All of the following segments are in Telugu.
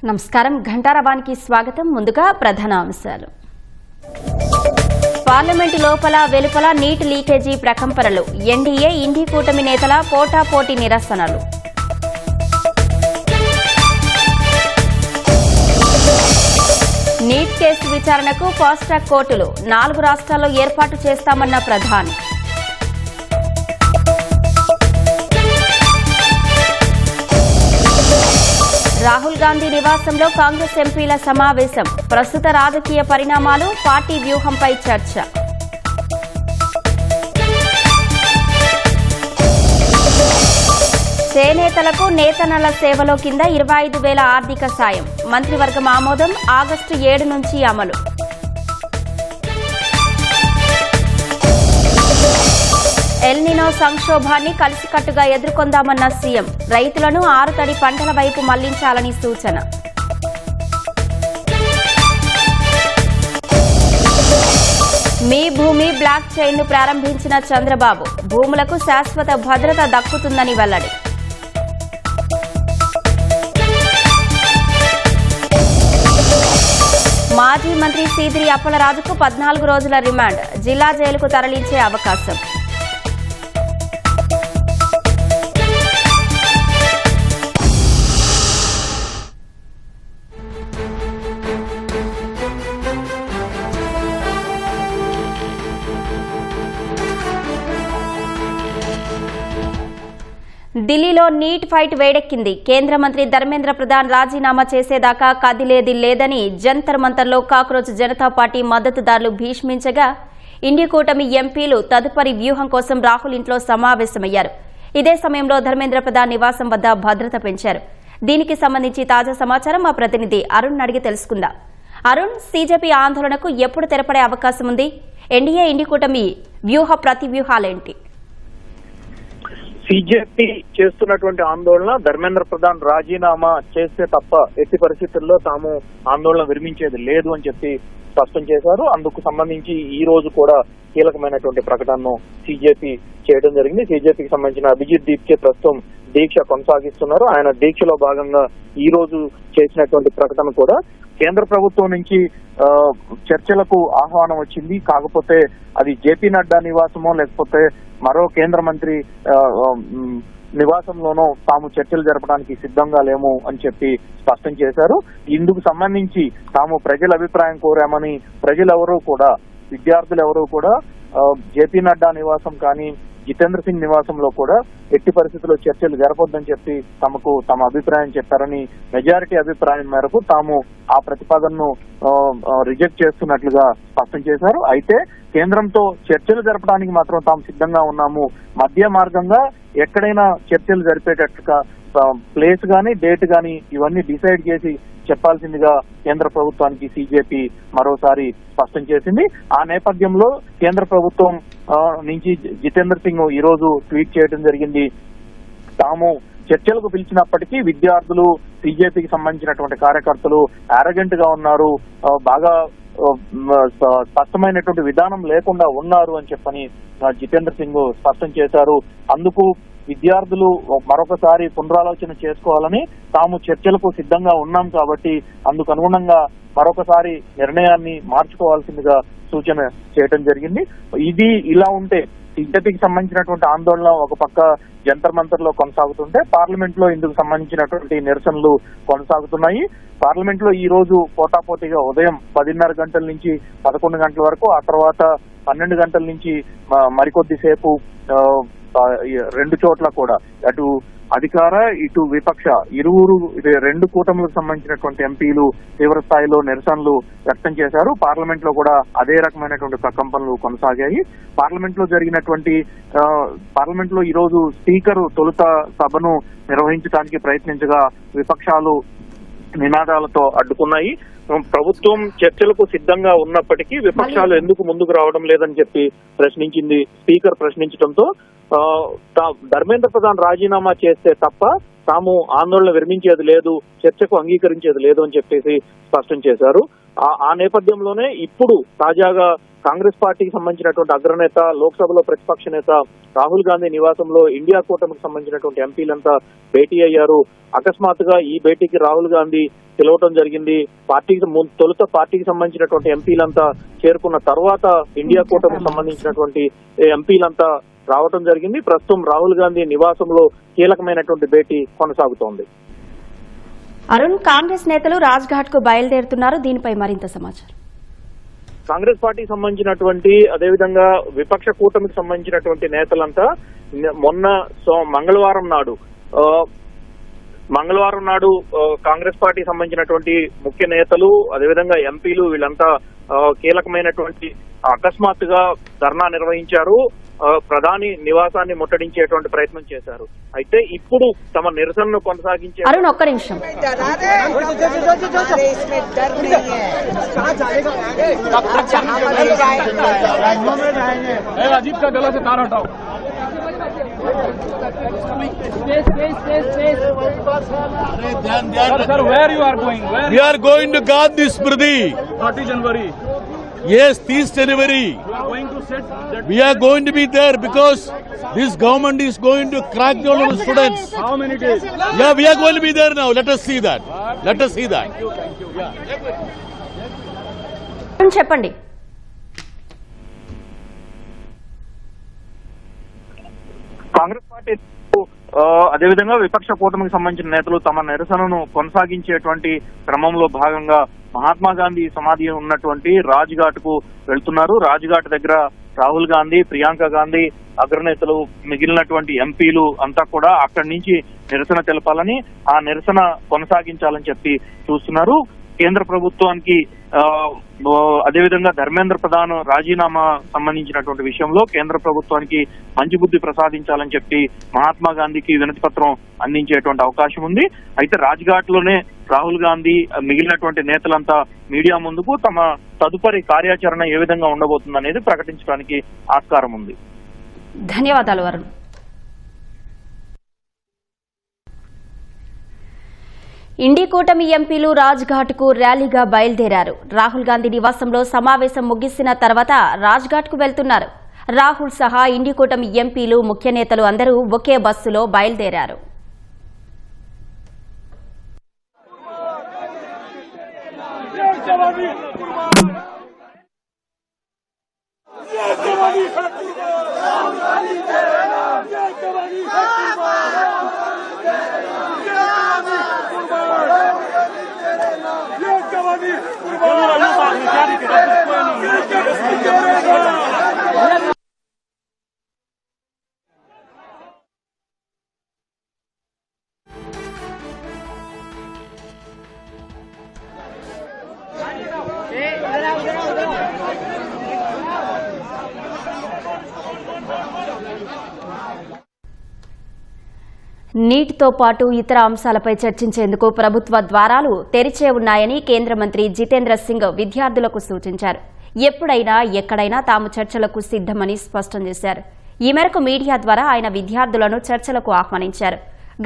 నమస్కారం. ఘంటారవానికి స్వాగతం. ముందుగా ప్రధాన అంశాలు. పార్లమెంటు లోపల వెలుపల నీటి లీకేజీ ప్రకంపనలు. ఎన్డీఏ ఇండి కూటమి నేతల పోటాపోటీ నిరసనలు. నీట్ కేసు విచారణకు ఫాస్ట్ ట్రాక్ కోర్టులు. 4 రాష్ట్రాల్లో ఏర్పాటు చేస్తామన్న ప్రధాని. రాహుల్ గాంధీ నివాసంలో కాంగ్రెస్ ఎంపీల సమావేశం. ప్రస్తుత రాజకీయ పరిణామాలు, పార్టీ వ్యూహంపై చర్చ. చేనేతలకు నేతన్నల సేవలో కింద 25,000 ఆర్థిక సాయం. మంత్రివర్గం ఆమోదం. ఆగస్టు 7 నుంచి అమలు. ఎల్నినో సంక్షోభాన్ని కలిసికట్టుగా ఎదుర్కొందామన్న సీఎం. రైతులను ఆరుతడి పంటల వైపు మళ్లించాలని సూచన. మీ భూమి బ్లాక్ చైన్ను ప్రారంభించిన చంద్రబాబు. భూములకు శాశ్వత భద్రత దక్కుతుందని వెల్లడి. మాజీ మంత్రి సీదిరి అప్పలరాజుకు 14 రోజుల రిమాండ్. జిల్లా జైలుకు తరలించే అవకాశం. ఢిల్లీలో నీట్ ఫైట్ వేడెక్కింది. కేంద్ర మంత్రి ధర్మేంద్ర ప్రధాన్ రాజీనామా చేసేదాకా కదిలేది లేదని జంతర్ మంతర్లో కాక్రోచ్ జనతా పార్టీ మద్దతుదారులు భీష్మించగా ఇండి కూటమి ఎంపీలు తదుపరి వ్యూహం కోసం రాహుల్ ఇంట్లో సమావేశమయ్యారు. ఇదే సమయంలో ధర్మేంద్ర ప్రధాన్ నివాసం వద్ద భద్రత పెంచారు. దీనికి సంబంధించి తాజా సమాచారం మా ప్రతినిధి అరుణ్ అడిగి తెలుసుకుందాం. అరుణ్, సీజేపీ ఆందోళనకు ఎప్పుడు తెరపడే అవకాశం ఉంది? ఎన్డీఏ ఇండి కూటమి వ్యూహ ప్రతివ్యూహాలేంటి? సిజేపీ చేస్తున్నటువంటి ఆందోళన ధర్మేంద్ర ప్రధాన్ రాజీనామా చేస్తే తప్ప ఎట్టి పరిస్థితుల్లో తాము ఆందోళన విరమించేది లేదు అని చెప్పి స్పష్టం చేశారు. అందుకు సంబంధించి ఈ రోజు కూడా కీలకమైనటువంటి ప్రకటనను సిజేపీ చేయడం జరిగింది. సిజేపీకి సంబంధించిన అభిజిత్ దీప్కే ప్రస్తుతం దీక్ష కొనసాగిస్తున్నారు. ఆయన దీక్షలో భాగంగా ఈ రోజు చేసినటువంటి ప్రకటన కూడా కేంద్ర ప్రభుత్వం నుంచి చర్చలకు ఆహ్వానం వచ్చింది. కాకపోతే అది జేపీ నడ్డా నివాసమో లేకపోతే మరో కేంద్ర మంత్రి నివాసంలోనూ తాము చర్చలు జరపడానికి సిద్ధంగా లేము అని చెప్పి స్పష్టం చేశారు. ఇందుకు సంబంధించి తాము ప్రజల అభిప్రాయం కోరామని ప్రజలెవరూ కూడా, విద్యార్థులెవరూ కూడా జేపీ నడ్డా నివాసం కానీ జితేంద్ర సింగ్ నివాసంలో కూడా ఎట్టి పరిస్థితుల్లో చర్చలు జరపొద్దని చెప్పి తమ అభిప్రాయం చెప్పారని, మెజారిటీ అభిప్రాయం మేరకు తాము ఆ ప్రతిపాదనను రిజెక్ట్ చేస్తున్నట్లుగా స్పష్టం చేశారు. అయితే కేంద్రంతో చర్చలు జరపడానికి మాత్రం తాము సిద్ధంగా ఉన్నాము. మధ్య మార్గంగా ఎక్కడైనా చర్చలు జరిపేటట్టుగా ప్లేస్ గానీ డేట్ గానీ ఇవన్నీ డిసైడ్ చేసి చెప్పాల్సిందిగా కేంద్ర ప్రభుత్వానికి సిజేపీ మరోసారి స్పష్టం చేసింది. ఆ నేపథ్యంలో కేంద్ర ప్రభుత్వం నుంచి జితేంద్ర సింగ్ ఈ రోజు ట్వీట్ చేయడం జరిగింది. తాము చర్చలకు పిలిచినప్పటికీ విద్యార్థులు, సిజేపీకి సంబంధించినటువంటి కార్యకర్తలు అరగెంట్ గా ఉన్నారు, బాగా స్పష్టమైనటువంటి విధానం లేకుండా ఉన్నారు అని చెప్పని జితేంద్ర సింగ్ స్పష్టం చేశారు. అందుకు విద్యార్థులు మరొకసారి పునరాలోచన చేసుకోవాలని, తాము చర్చలకు సిద్ధంగా ఉన్నాం కాబట్టి అందుకు అనుగుణంగా మరొకసారి నిర్ణయాన్ని మార్చుకోవాల్సిందిగా సూచన చేయడం జరిగింది. ఇది ఇలా ఉంటే సిజేపీకి సంబంధించినటువంటి ఆందోళన ఒక పక్క జంతర్ మంతర్ లో కొనసాగుతుంటే పార్లమెంట్ లో ఇందుకు సంబంధించినటువంటి నిరసనలు కొనసాగుతున్నాయి. పార్లమెంట్ లో ఈ రోజు పోటాపోటీగా ఉదయం 10:30 గంటల నుంచి 11 గంటల వరకు, ఆ తర్వాత 12 గంటల నుంచి మరికొద్దిసేపు రెండు చోట్ల కూడా అటు అధికార ఇటు విపక్ష రెండు కూటములకు సంబంధించినటువంటి ఎంపీలు తీవ్ర స్థాయిలో నిరసనలు వ్యక్తం చేశారు. పార్లమెంట్ లో కూడా అదే రకమైనటువంటి ప్రకంపనలు కొనసాగాయి. పార్లమెంట్ లో ఈ రోజు స్పీకర్ తొలుత సభను నిర్వహించడానికి ప్రయత్నించగా విపక్షాలు నినాదాలతో అడ్డుకున్నాయి. ప్రభుత్వం చర్చలకు సిద్ధంగా ఉన్నప్పటికీ విపక్షాలు ఎందుకు ముందుకు రావడం లేదని చెప్పి స్పీకర్ ప్రశ్నించడంతో ధర్మేంద్ర ప్రధాన్ రాజీనామా చేస్తే తప్ప తాము ఆందోళన విరమించేది లేదు, చర్చకు అంగీకరించేది లేదు అని చెప్పేసి స్పష్టం చేశారు. ఆ నేపథ్యంలోనే ఇప్పుడు తాజాగా కాంగ్రెస్ పార్టీకి సంబంధించినటువంటి అగ్రనేత, లోక్సభలో ప్రతిపక్ష నేత రాహుల్ గాంధీ నివాసంలో ఇండియా కూటమికి సంబంధించినటువంటి ఎంపీలంతా భేటీ అయ్యారు. అకస్మాత్తుగా ఈ భేటీకి రాహుల్ గాంధీ పిలవటం జరిగింది. తొలుత పార్టీకి సంబంధించినటువంటి ఎంపీలంతా చేరుకున్న తర్వాత ఇండియా కూటమికి సంబంధించినటువంటి ఎంపీలంతా రావటం జరిగింది. ప్రస్తుతం రాహుల్ గాంధీ నివాసంలో కీలకమైనటువంటి భేటీ కొనసాగుతోంది. అరుణ్, కాంగ్రెస్ నేతలు రాజ్ఘాట్ కు బయలుదేరుతున్నారు. దీనిపై మరింత సమాచారం. కాంగ్రెస్ పార్టీకి సంబంధించినటువంటి అదేవిధంగా విపక్ష కూటమికి సంబంధించినటువంటి నేతలంతా మొన్న మంగళవారం నాడు కాంగ్రెస్ పార్టీకి సంబంధించినటువంటి ముఖ్య నేతలు అదేవిధంగా ఎంపీలు వీళ్ళంతా కీలకమైనటువంటి అకస్మాత్తుగా ధర్నా నిర్వహించారు. ప్రధాని నివాసాన్ని ముట్టడించేటువంటి ప్రయత్నం చేశారు. అయితే ఇప్పుడు తమ నిరసనను కొనసాగించే అరుణ్ ఒక్క నిమిషం. Where you are going? We are going to Gandhi Smriti. 30 January. Yes, 30 January. You are going to set that. We are going to be there because this government is going to crack down on the students. How many days? Yeah, we are going to be there now. Let us see that. Let us see that. Thank you. Yeah. చెప్పండి. కాంగ్రెస్ పార్టీ అదేవిధంగా విపక్ష కూటమికి సంబంధించిన నేతలు తమ నిరసనను కొనసాగించేటువంటి క్రమంలో భాగంగా మహాత్మా గాంధీ సమాధి ఉన్నటువంటి రాజ్ ఘాట్ కు వెళ్తున్నారు. రాజ్ ఘాట్ దగ్గర రాహుల్ గాంధీ, ప్రియాంక గాంధీ, అగ్రనేతలు, మిగిలినటువంటి ఎంపీలు అంతా కూడా అక్కడి నుంచి నిరసన తెలపాలని, ఆ నిరసన కొనసాగించాలని చెప్పి చూస్తున్నారు. కేంద్ర ప్రభుత్వానికి అదేవిధంగా ధర్మేంద్ర ప్రధాన్ రాజీనామా సంబంధించినటువంటి విషయంలో కేంద్ర ప్రభుత్వానికి మంచి బుద్ధి ప్రసాదించాలని చెప్పి మహాత్మా గాంధీకి వినతి పత్రం అందించేటువంటి అవకాశం ఉంది. అయితే రాజ్ఘాట్ లోనే రాహుల్ గాంధీ మిగిలినటువంటి నేతలంతా మీడియా ముందుకు తమ తదుపరి కార్యాచరణ ఏ విధంగా ఉండబోతుంది అనేది ప్రకటించడానికి ఆస్కారం ఉంది. ధన్యవాదాలు అరుణ్. ఇండి కూటమి ఎంపీలు రాజ్ఘాట్ కు ర్యాలీగా బయలుదేరారు. రాహుల్ గాంధీ నివాసంలో సమావేశం ముగిసిన తర్వాత రాజ్ఘాట్ కు వెళ్తున్నారు. రాహుల్ సహా ఇండి కూటమి ఎంపీలు, ముఖ్య నేతలు అందరూ ఒకే బస్సులో బయలుదేరారు. నీటితో పాటు ఇతర అంశాలపై చర్చించేందుకు ప్రభుత్వ ద్వారాలు తెరిచే ఉన్నాయని కేంద్ర మంత్రి జితేంద్ర సింగ్ విద్యార్థులకు సూచించారు. ఎప్పుడైనా ఎక్కడైనా తాము చర్చలకు సిద్దమని స్పష్టం చేశారు. ఈ మేరకు మీడియా ద్వారా ఆయన విద్యార్థులను చర్చలకు ఆహ్వానించారు.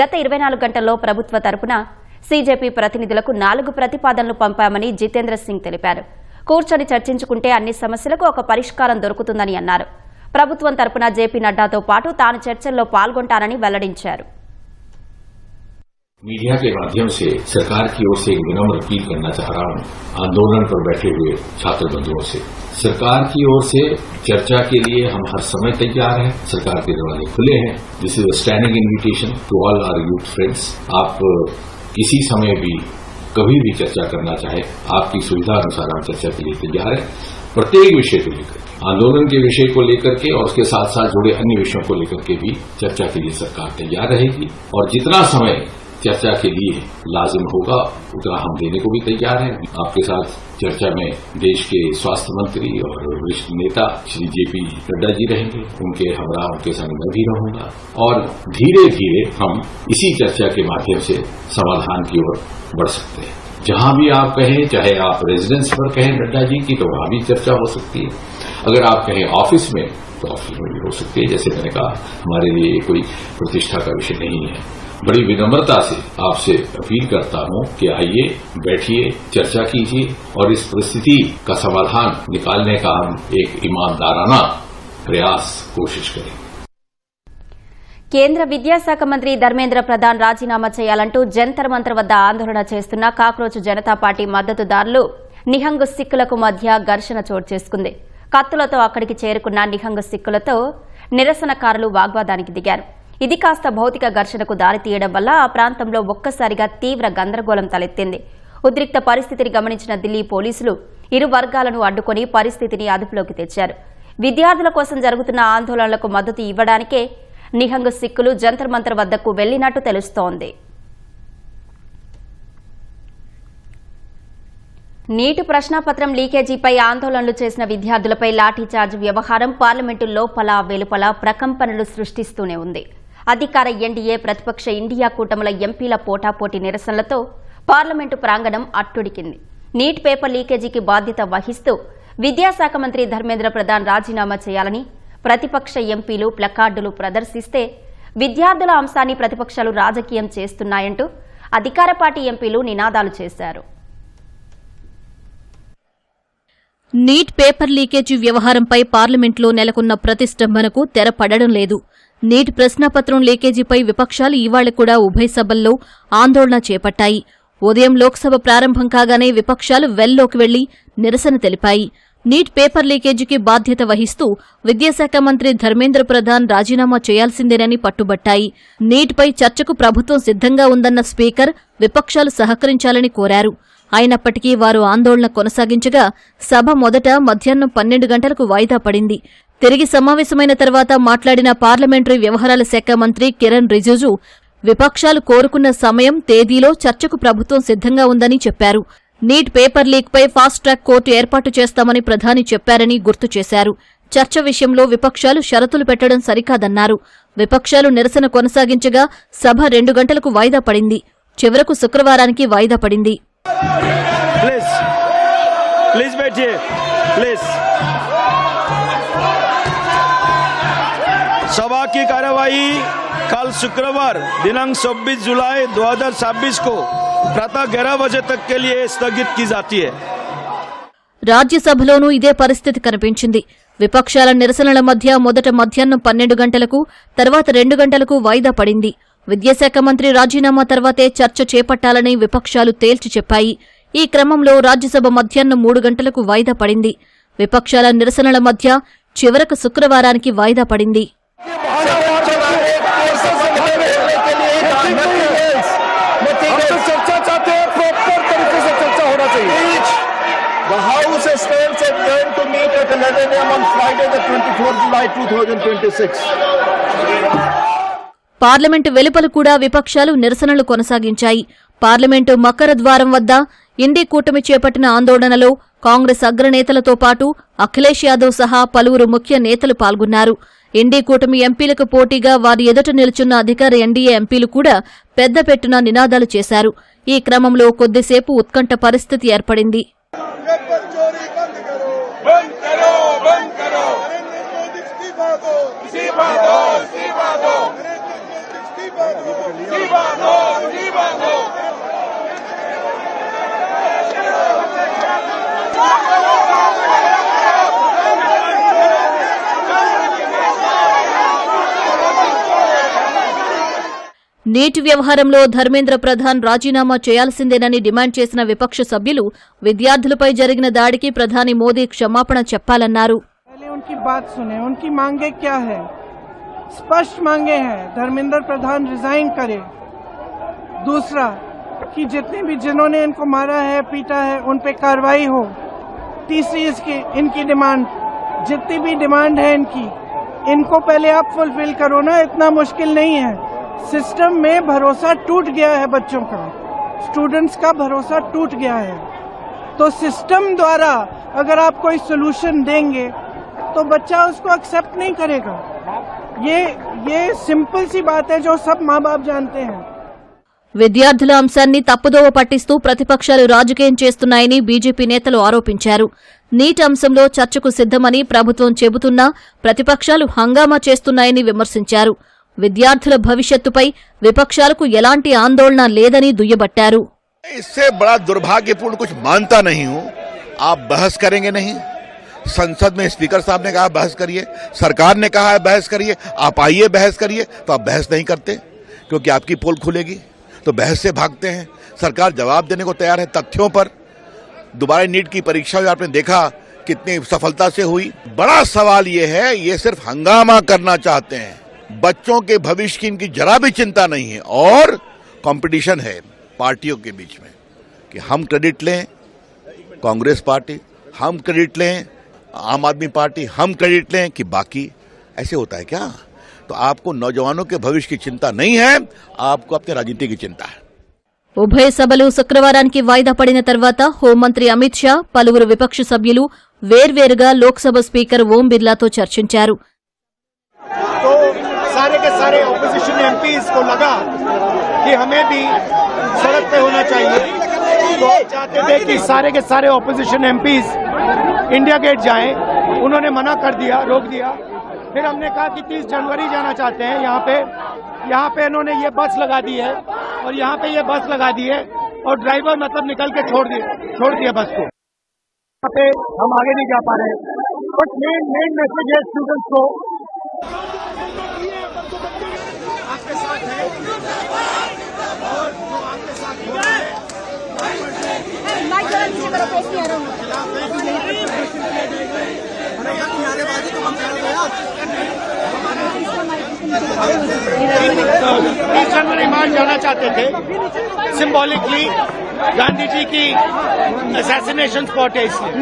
గత 24 గంటల్లో ప్రభుత్వ తరపున సీజేపీ ప్రతినిధులకు 4 ప్రతిపాదనలు పంపామని జితేంద్ర సింగ్ తెలిపారు. కూర్చొని చర్చించుకుంటే అన్ని సమస్యలకు ఒక పరిష్కారం దొరుకుతుందని అన్నారు. ప్రభుత్వం తరపున జేపీ నడ్డాతో పాటు తాను చర్చల్లో పాల్గొంటానని వెల్లడించారు. मीडिया के माध्यम से सरकार की ओर से एक विनम्र अपील करना चाह रहा हूं आंदोलन पर बैठे हुए छात्र बंधुओं से। सरकार की ओर से चर्चा के लिए हम हर समय तैयार हैं। सरकार के दरवाजे खुले हैं। This is a standing invitation to all our youth friends. आप किसी समय भी कभी भी चर्चा करना चाहे, आपकी सुविधा अनुसार हम चर्चा के लिए तैयार हैं। प्रत्येक विषय को लेकर, आंदोलन के विषय को लेकर के और उसके साथ साथ जुड़े अन्य विषयों को लेकर के भी चर्चा के लिए सरकार तैयार रहेगी और जितना समय चर्चा के लिए लाजिम होगा उतना हम देने को भी तैयार हैं। आपके साथ चर्चा में देश के स्वास्थ्य मंत्री और वरिष्ठ नेता श्री जेपी नड्डा जी रहेंगे, उनके हमरा उनके संग मैं भी रहूंगा और धीरे धीरे हम इसी चर्चा के माध्यम से समाधान की ओर बढ़ सकते हैं। जहां भी आप कहें, चाहे आप रेजिडेंस पर कहें नड्डा जी की, तो वहां भी चर्चा हो सकती है। अगर आप कहें ऑफिस में, तो ऑफिस में भी हो सकती है। जैसे मैंने कहा, हमारे लिए कोई प्रतिष्ठा का विषय नहीं है। बड़ी विनम्रता से आपसे अपील करता हूं कि आइए, बैठिए, चर्चा कीजिए और इस परिस्थिति का समाधान निकालने का हम एक ईमानदाराना प्रयास कोशिश करें। కేంద్ర విద్యాశాఖ మంత్రి ధర్మేంద్ర ప్రధాన్ రాజీనామా చేయాలంటూ జంతర్ మంతర్ వద్ద ఆందోళన చేస్తున్న కాక్రోచ్ జనతా పార్టీ మద్దతుదారులు నిహంగ్ సిక్కులకు మధ్య ఘర్షణ చోటు చేసుకుంది. కత్తులతో అక్కడికి చేరుకున్న నిహంగ్ సిక్కులతో నిరసనకారులు వాగ్వాదానికి దిగారు. ఇది కాస్త భౌతిక ఘర్షణకు దారితీయడం వల్ల ఆ ప్రాంతంలో ఒక్కసారిగా తీవ్ర గందరగోళం తలెత్తింది. ఉద్రిక్త పరిస్థితిని గమనించిన ఢిల్లీ పోలీసులు ఇరు వర్గాలను అడ్డుకుని పరిస్థితిని అదుపులోకి తెచ్చారు. విద్యార్థుల కోసం జరుగుతున్న ఆందోళనలకు మద్దతు ఇవ్వడానికే నిహంగ్ సిక్కులు జంతర్ మంతర్ వద్దకు వెళ్లినట్టు తెలుస్తోంది. నీటి ప్రశ్నాపత్రం లీకేజీపై ఆందోళనలు చేసిన విద్యార్థులపై లాఠీచార్జ్ వ్యవహారం పార్లమెంటు లోపల వెలుపల ప్రకంపనలు సృష్టిస్తూనే ఉంది. అధికార ఎన్డీఏ ప్రతిపక్ష ఇండియా కూటముల ఎంపీల పోటాపోటీ నిరసనలతో పార్లమెంటు ప్రాంగణం అట్టుడికింది. నీట్ పేపర్ లీకేజీకి బాధ్యత వహిస్తూ విద్యాశాఖ మంత్రి ధర్మేంద్ర ప్రధాన్ రాజీనామా చేయాలని ప్రతిపక్ష ఎంపీలు ప్లకార్డులు ప్రదర్శిస్తే విద్యార్థుల అంశాన్ని ప్రతిపక్షాలు రాజకీయం చేస్తున్నాయంటూ అధికార పార్టీ ఎంపీలు నినాదాలు చేశారు. నీట్ పేపర్ లీకేజీ వ్యవహారంపై పార్లమెంట్లో నెలకొన్న ప్రతిష్టంభనకు తెరపడడం లేదు. నీట్ ప్రశ్నాపత్రం లీకేజీపై విపక్షాలు ఇవాళ కూడా ఉభయ సభల్లో ఆందోళన చేపట్టాయి. ఉదయం లోక్సభ ప్రారంభం కాగానే విపక్షాలు వెల్లోకి వెళ్లి నిరసన తెలిపాయి. నీట్ పేపర్ లీకేజీకి బాధ్యత వహిస్తూ విద్యాశాఖ మంత్రి ధర్మేంద్ర ప్రధాన్ రాజీనామా చేయాల్సిందేనని పట్టుబట్టాయి. నీట్పై చర్చకు ప్రభుత్వం సిద్ధంగా ఉందన్న స్పీకర్ విపక్షాలు సహకరించాలని కోరారు. అయినప్పటికీ వారు ఆందోళన కొనసాగించగా సభ మొదట మధ్యాహ్నం 12 గంటలకు వాయిదా పడింది. తిరిగి సమావేశమైన తర్వాత మాట్లాడిన పార్లమెంటరీ వ్యవహారాల శాఖ మంత్రి కిరణ్ రిజిజు విపక్షాలు కోరుకున్న సమయం, తేదీలో చర్చకు ప్రభుత్వం సిద్ధంగా ఉందని చెప్పారు. నీట్ పేపర్ లీక్పై ఫాస్ట్ ట్రాక్ కోర్టు ఏర్పాటు చేస్తామని ప్రధాని చెప్పారని గుర్తు చేశారు. చర్చ విషయంలో విపక్షాలు షరతులు పెట్టడం సరికాదన్నారు. విపక్షాలు నిరసన కొనసాగించగా సభ 2 గంటలకు వాయిదా పడింది. చివరకు శుక్రవారానికి వాయిదా పడింది. प्लीज बैठिए प्लीज। सभा की कार्यवाही कल शुक्रवार दिनांक 26 जुलाई 2026 को प्रातः 11 बजे तक के लिए स्थगित की जाती है. రాజ్యసభలోనూ ఇదే పరిస్థితి కనిపించింది. విపక్షాల నిరసనల మధ్య మొదట మధ్యాహ్నం 12 గంటలకు, తర్వాత 2 గంటలకు వాయిదా పడింది. విద్యాశాఖ మంత్రి రాజీనామా తర్వాతే చర్చ చేపట్టాలని విపక్షాలు తేల్చి చెప్పాయి. ఈ క్రమంలో రాజ్యసభ మధ్యాహ్నం 3 గంటలకు వాయిదా పడింది. విపక్షాల నిరసనల మధ్య చివరకు శుక్రవారానికి వాయిదా పడింది. పార్లమెంటు వెలుపల కూడా విపక్షాలు నిరసనలు కొనసాగించాయి. పార్లమెంటు మకర ద్వారం వద్ద ఇండీ కూటమి చేపట్టిన ఆందోళనలో కాంగ్రెస్ అగ్రనేతలతో పాటు అఖిలేష్ యాదవ్ సహా పలువురు ముఖ్య నేతలు పాల్గొన్నారు. ఇండీ కూటమి ఎంపీలకు పోటీగా వారి ఎదుట నిలుచున్న అధికార ఎన్డీఏ ఎంపీలు కూడా పెద్ద పెట్టున నినాదాలు చేశారు. ఈ క్రమంలో కొద్దిసేపు ఉత్కంఠ పరిస్థితి ఏర్పడింది. నీటి వ్యవహారంలో ధర్మేంద్ర ప్రధాన్ రాజీనామా చేయాల్సిందేనని డిమాండ్ చేసిన విపక్ష సభ్యులు విద్యార్థులపై జరిగిన దాడికి ప్రధాని మోదీ క్షమాపణ చెప్పాలన్నారు. उनकी बात सुने, उनकी मांगे क्या है? स्पष्ट मांगे हैं, धर्मेंद्र प्रधान रिजाइन करे. दूसरा कि जितने भी जिन्होंने इनको मारा है, पीटा है, उन पे कार्रवाई हो. तीसरी इनकी डिमांड, जितनी भी डिमांड है इनको पहले आप फुलफिल करो ना. इतना मुश्किल नहीं है. सिस्टम में भरोसा टूट गया है, बच्चों का, स्टूडेंट्स का भरोसा टूट गया है. तो सिस्टम द्वारा अगर आप कोई सोल्यूशन देंगे तो बच्चा उसको एक्सेप्ट नहीं करेगा. ये सिंपल सी बात है जो सब माँ बाप जानते हैं. విద్యార్థుల అంశాన్ని తప్పుదోవ పట్టిస్తూ ప్రతిపక్షాలు రాజకీయం చేస్తున్నాయని బీజేపీ నేతలు ఆరోపించారు. నీట్ అంశంలో చర్చకు సిద్దమని ప్రభుత్వం చెబుతున్నా ప్రతిపక్షాలు హంగామా చేస్తున్నాయని విమర్శించారు. విద్యార్థుల భవిష్యత్తుపై విపక్షాలకు ఎలాంటి ఆందోళన లేదని దుయ్యబట్టారు. इससे बड़ा दुर्भाग्यपूर्ण कुछ मानता नहीं हूं. आप बहस करेंगे नहीं. संसद में स्पीकर साहब ने कहा बहस करिए, सरकार ने कहा है बहस करिए, आप आइए बहस करिए, तो आप बहस नहीं करते क्योंकि आपकी पोल खुलेगी, तो बहस से भागते हैं. सरकार जवाब देने को तैयार है तथ्यों पर. दोबारा नीट की परीक्षा में आपने देखा कितनी सफलता से हुई. बड़ा सवाल ये है, ये सिर्फ हंगामा करना चाहते हैं. बच्चों के भविष्य की इनकी जरा भी चिंता नहीं है और कंपटीशन है पार्टियों के बीच में कि हम क्रेडिट लें, कांग्रेस पार्टी हम क्रेडिट लें, आम आदमी पार्टी हम क्रेडिट लें कि बाकी. ऐसे होता है क्या? तो आपको नौजवानों के भविष्य की चिंता नहीं है, आपको अपने राजनीति की चिंता है. ఉభయ సభలు శుక్రవారానికి వాయిదా పడిన తర్వాత హోంమంత్రి అమిత్ షా పలువురు విపక్ష సభ్యులు వేర్వేరుగా లోక్సభ స్పీకర్ ఓం బిర్లాతో చర్చించారు. तो सारे के सारे ऑपोजिशन एमपीज को लगा कि हमें भी सड़क पे होना चाहिए, तो हम चाहते थे कि सारे के सारे ऑपोजिशन एमपीज इंडिया गेट जाएं. उन्होंने मना कर दिया, रोक दिया. फिर हमने कहा कि 30 जनवरी जाना चाहते हैं. यहाँ पे इन्होंने ये बस लगा दी है और यहाँ पे ये बस लगा दी है और ड्राइवर मतलब निकल के छोड़ दिया बस को. यहाँ पे हम आगे नहीं जा पा रहे हैं. बट मेन मैसेज है स्टूडेंट्स को, आपके साथ है और जो आपके साथ हो रहा है जनवरी मार्च जाना चाहते थे. सिंबॉलिकली गांधी जी की असैसिनेशन स्पॉट है इसलिए.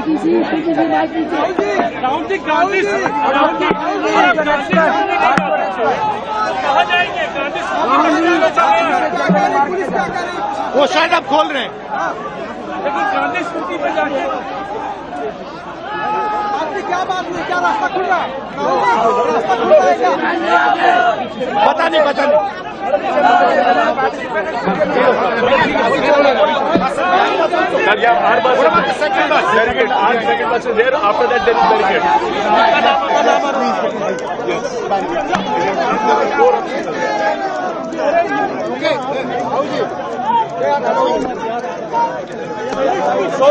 वो शायद अब खोल रहे हैं, लेकिन गांधी स्मृति पर जाके क्या बात हुई, क्या रास्ता खुल रहा है? पता नहीं. So,